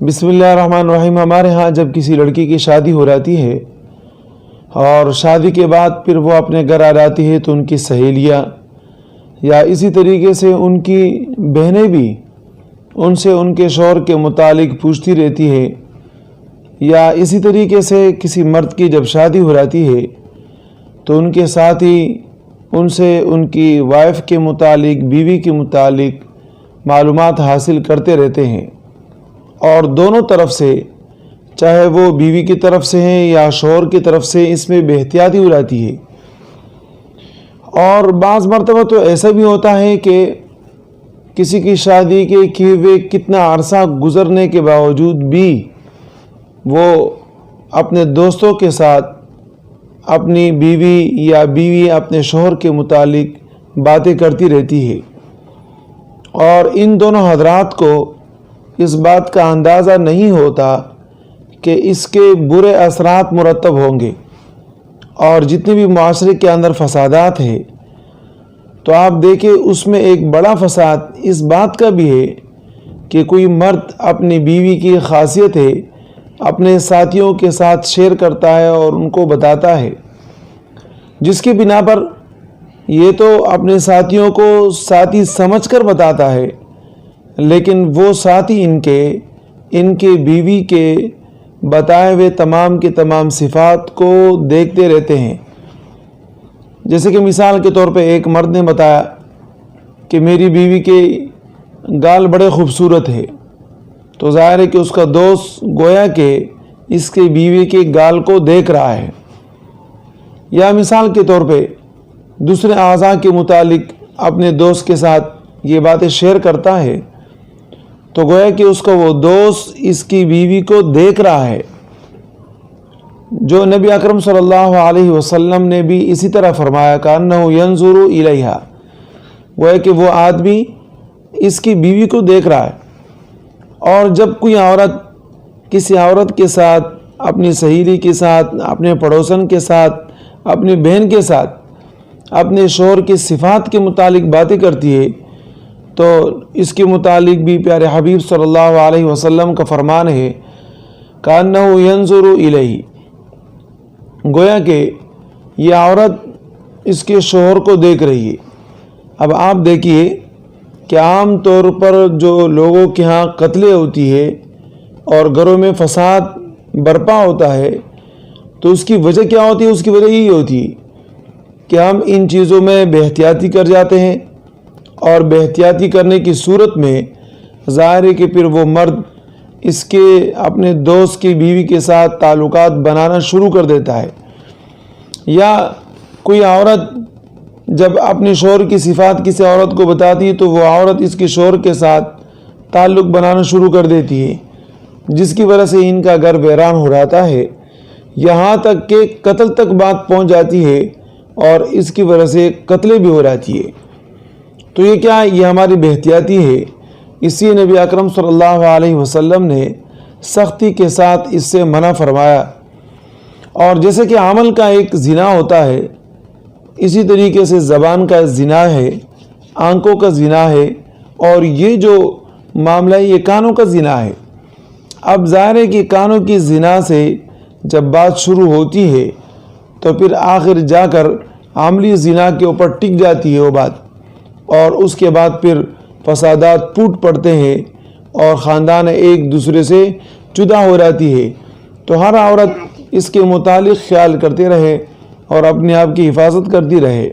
بسم اللہ الرحمن الرحیم۔ ہمارے ہاں جب کسی لڑکی کی شادی ہو جاتی ہے اور شادی کے بعد پھر وہ اپنے گھر آ جاتی ہے تو ان کی سہیلیاں یا اسی طریقے سے ان کی بہنیں بھی ان سے ان کے شوہر کے متعلق پوچھتی رہتی ہے، یا اسی طریقے سے کسی مرد کی جب شادی ہو جاتی ہے تو ان کے ساتھی ان سے ان کی وائف کے متعلق، بیوی کے متعلق معلومات حاصل کرتے رہتے ہیں، اور دونوں طرف سے، چاہے وہ بیوی کی طرف سے ہیں یا شوہر کی طرف سے، اس میں بے احتیاطی ہو جاتی ہے۔ اور بعض مرتبہ تو ایسا بھی ہوتا ہے کہ کسی کی شادی کے کیے ہوئے کتنا عرصہ گزرنے کے باوجود بھی وہ اپنے دوستوں کے ساتھ اپنی بیوی یا بیوی اپنے شوہر کے متعلق باتیں کرتی رہتی ہے، اور ان دونوں حضرات کو اس بات کا اندازہ نہیں ہوتا کہ اس کے برے اثرات مرتب ہوں گے، اور جتنے بھی معاشرے کے اندر فسادات ہیں تو آپ دیکھیں اس میں ایک بڑا فساد اس بات کا بھی ہے کہ کوئی مرد اپنی بیوی کی خاصیت ہے اپنے ساتھیوں کے ساتھ شیئر کرتا ہے اور ان کو بتاتا ہے، جس کی بنا پر یہ تو اپنے ساتھیوں کو ساتھی سمجھ کر بتاتا ہے، لیکن وہ ساتھی ان کے بیوی کے بتائے ہوئے تمام کے تمام صفات کو دیکھتے رہتے ہیں۔ جیسے کہ مثال کے طور پہ ایک مرد نے بتایا کہ میری بیوی کے گال بڑے خوبصورت ہے، تو ظاہر ہے کہ اس کا دوست گویا کہ اس کے بیوی کے گال کو دیکھ رہا ہے، یا مثال کے طور پہ دوسرے اعضاء کے متعلق اپنے دوست کے ساتھ یہ باتیں شیئر کرتا ہے، تو گویا کہ اس کا وہ دوست اس کی بیوی کو دیکھ رہا ہے، جو نبی اکرم صلی اللہ علیہ وسلم نے بھی اسی طرح فرمایا کأنہ ینظر الیہا، گویا کہ وہ آدمی اس کی بیوی کو دیکھ رہا ہے۔ اور جب کوئی عورت کسی عورت کے ساتھ، اپنی سہیلی کے ساتھ، اپنے پڑوسن کے ساتھ، اپنی بہن کے ساتھ اپنے شوہر کی صفات کے متعلق باتیں کرتی ہے تو اس کے متعلق بھی پیارے حبیب صلی اللہ علیہ وسلم کا فرمان ہے کأنہ ینظر الیہ، گویا کہ یہ عورت اس کے شوہر کو دیکھ رہی ہے۔ اب آپ دیکھیے کہ عام طور پر جو لوگوں کے ہاں قتلیں ہوتی ہے اور گھروں میں فساد برپا ہوتا ہے تو اس کی وجہ کیا ہوتی ہے؟ اس کی وجہ یہی ہوتی ہے کہ ہم ان چیزوں میں بے احتیاطی کر جاتے ہیں، اور بے احتیاطی کرنے کی صورت میں ظاہر ہے کہ پھر وہ مرد اس کے اپنے دوست کی بیوی کے ساتھ تعلقات بنانا شروع کر دیتا ہے، یا کوئی عورت جب اپنے شوہر کی صفات کسی عورت کو بتاتی ہے تو وہ عورت اس کے شوہر کے ساتھ تعلق بنانا شروع کر دیتی ہے، جس کی وجہ سے ان کا گھر ویران ہو جاتا ہے، یہاں تک کہ قتل تک بات پہنچ جاتی ہے، اور اس کی وجہ سے قتلیں بھی ہو جاتی ہے۔ تو یہ کیا ہے؟ یہ ہماری بے احتیاطی ہے، اسی نبی اکرم صلی اللہ علیہ وسلم نے سختی کے ساتھ اس سے منع فرمایا۔ اور جیسے کہ عمل کا ایک زنا ہوتا ہے، اسی طریقے سے زبان کا زنا ہے، آنکھوں کا زنا ہے، اور یہ جو معاملہ ہے یہ کانوں کا زنا ہے۔ اب ظاہر ہے کہ کانوں کی زنا سے جب بات شروع ہوتی ہے تو پھر آخر جا کر عملی زنا کے اوپر ٹک جاتی ہے وہ بات، اور اس کے بعد پھر فسادات پھوٹ پڑتے ہیں اور خاندان ایک دوسرے سے جدا ہو جاتی ہے۔ تو ہر عورت اس کے متعلق خیال کرتے رہے اور اپنے آپ کی حفاظت کرتی رہے۔